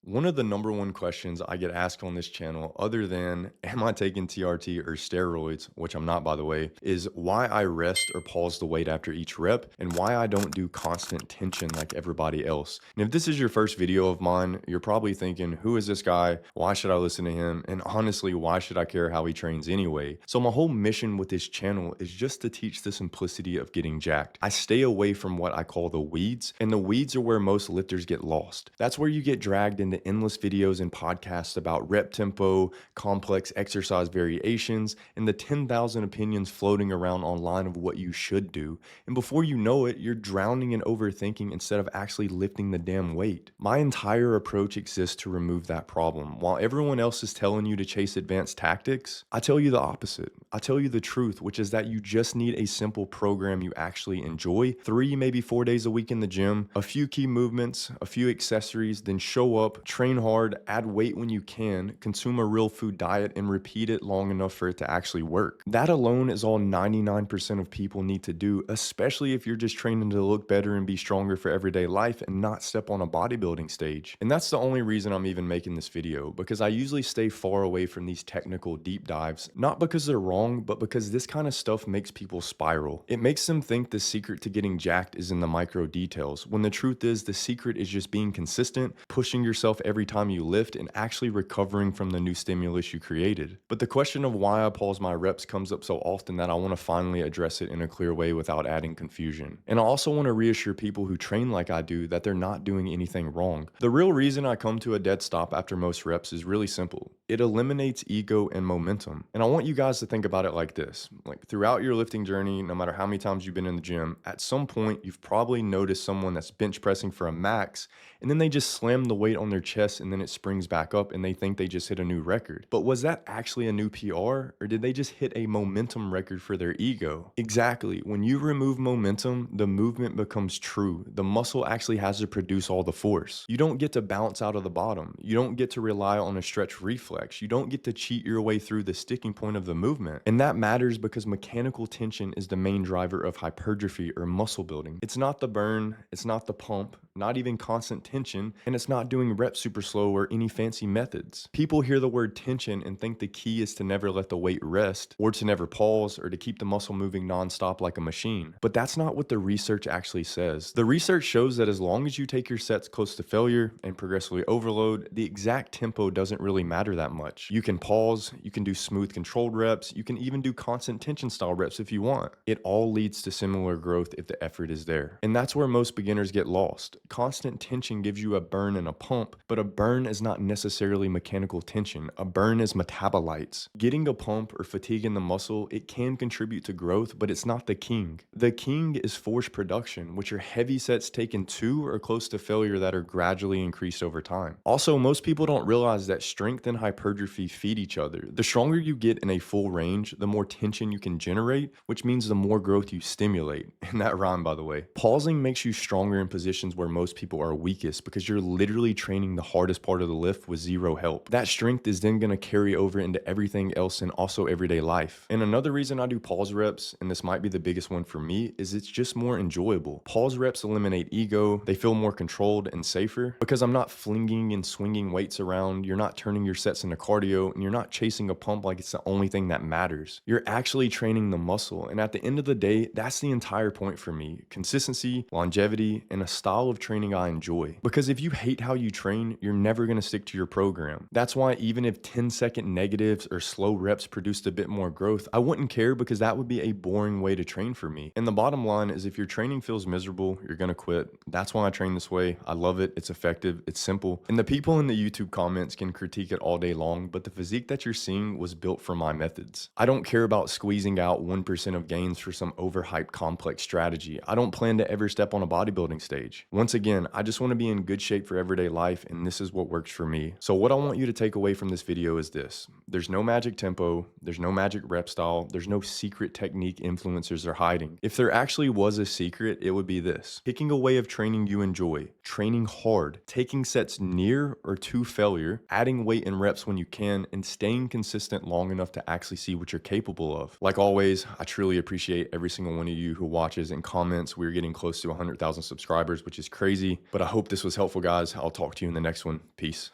One of the number one questions I get asked on this channel, other than am I taking TRT or steroids, which I'm not by the way, is why I rest or pause the weight after each rep and why I don't do constant tension like everybody else. And if this is your first video of mine, you're probably thinking, who is this guy? Why should I listen to him? And honestly, why should I care how he trains anyway? So my whole mission with this channel is just to teach the simplicity of getting jacked. I stay away from what I call the weeds, and the weeds are where most lifters get lost. That's where you get dragged into endless videos and podcasts about rep tempo, complex exercise variations, and the 10,000 opinions floating around online of what you should do. And before you know it, you're drowning in overthinking instead of actually lifting the damn weight. My entire approach exists to remove that problem. While everyone else is telling you to chase advanced tactics, I tell you the opposite. I tell you the truth, which is that you just need a simple program you actually enjoy, 3, maybe 4 days a week in the gym, a few key movements, a few accessories, then show up, train hard, add weight when you can, consume a real food diet, and repeat it long enough for it to actually work. That alone is all 99% of people need to do, especially if you're just training to look better and be stronger for everyday life and not step on a bodybuilding stage. And that's the only reason I'm even making this video, because I usually stay far away from these technical deep dives, not because they're wrong, but because this kind of stuff makes people spiral. It makes them think the secret to getting jacked is in the micro details, when the truth is the secret is just being consistent, pushing yourself every time you lift, and actually recovering from the new stimulus you created. But the question of why I pause my reps comes up so often that I want to finally address it in a clear way without adding confusion. And I also want to reassure people who train like I do that they're not doing anything wrong. The real reason I come to a dead stop after most reps is really simple. It eliminates ego and momentum. And I want you guys to think about it like this. Like throughout your lifting journey, no matter how many times you've been in the gym, at some point you've probably noticed someone that's bench pressing for a max, and then they just slam the weight on their chest and then it springs back up and they think they just hit a new record. But was that actually a new PR, or did they just hit a momentum record for their ego? Exactly. When you remove momentum, the movement becomes true. The muscle actually has to produce all the force. You don't get to bounce out of the bottom. You don't get to rely on a stretch reflex. You don't get to cheat your way through the sticking point of the movement. And that matters because mechanical tension is the main driver of hypertrophy or muscle building. It's not the burn, it's not the pump, not even constant tension, and it's not doing reps super slow or any fancy methods. People hear the word tension and think the key is to never let the weight rest, or to never pause, or to keep the muscle moving nonstop like a machine. But that's not what the research actually says. The research shows that as long as you take your sets close to failure and progressively overload, the exact tempo doesn't really matter that much. You can pause, you can do smooth controlled reps, you can even do constant tension style reps if you want. It all leads to similar growth if the effort is there. And that's where most beginners get lost. Constant tension gives you a burn and a pump, but a burn is not necessarily mechanical tension. A burn is metabolites. Getting a pump or fatigue in the muscle, it can contribute to growth, but it's not the king. The king is force production, which are heavy sets taken to or close to failure that are gradually increased over time. Also, most people don't realize that strength and hypertrophy feed each other. The stronger you get in a full range, the more tension you can generate, which means the more growth you stimulate. And that rhyme, by the way. Pausing makes you stronger in positions where most people are weakest because you're literally training the hardest part of the lift with zero help. That strength is then going to carry over into everything else and also everyday life. And another reason I do pause reps, and this might be the biggest one for me, is it's just more enjoyable. Pause reps eliminate ego, they feel more controlled and safer because I'm not flinging and swinging weights around, you're not turning your sets into cardio, and you're not chasing a pump like it's the only thing that matters. You're actually training the muscle, and at the end of the day, that's the entire point for me. Consistency, longevity, and a style of training I enjoy. Because if you hate how you train, you're never going to stick to your program. That's why even if 10-second negatives or slow reps produced a bit more growth, I wouldn't care because that would be a boring way to train for me. And the bottom line is if your training feels miserable, you're going to quit. That's why I train this way. I love it. It's effective. It's simple. And the people in the YouTube comments can critique it all day long, but the physique that you're seeing was built for my methods. I don't care about squeezing out 1% of gains for some overhyped complex strategy. I don't plan to ever step on a bodybuilding stage. Once again, I just want to be in good shape for everyday life, and this is what works for me. So what I want you to take away from this video is this. There's no magic tempo, there's no magic rep style, there's no secret technique influencers are hiding. If there actually was a secret, it would be this: picking a way of training you enjoy, training hard, taking sets near or to failure, adding weight and reps when you can, and staying consistent long enough to actually see what you're capable of. Like always, I truly appreciate every single one of you who watches and comments. We're getting close to 100,000 subscribers, which is crazy, but I hope this was helpful, guys. I'll talk to you in the next one. Peace.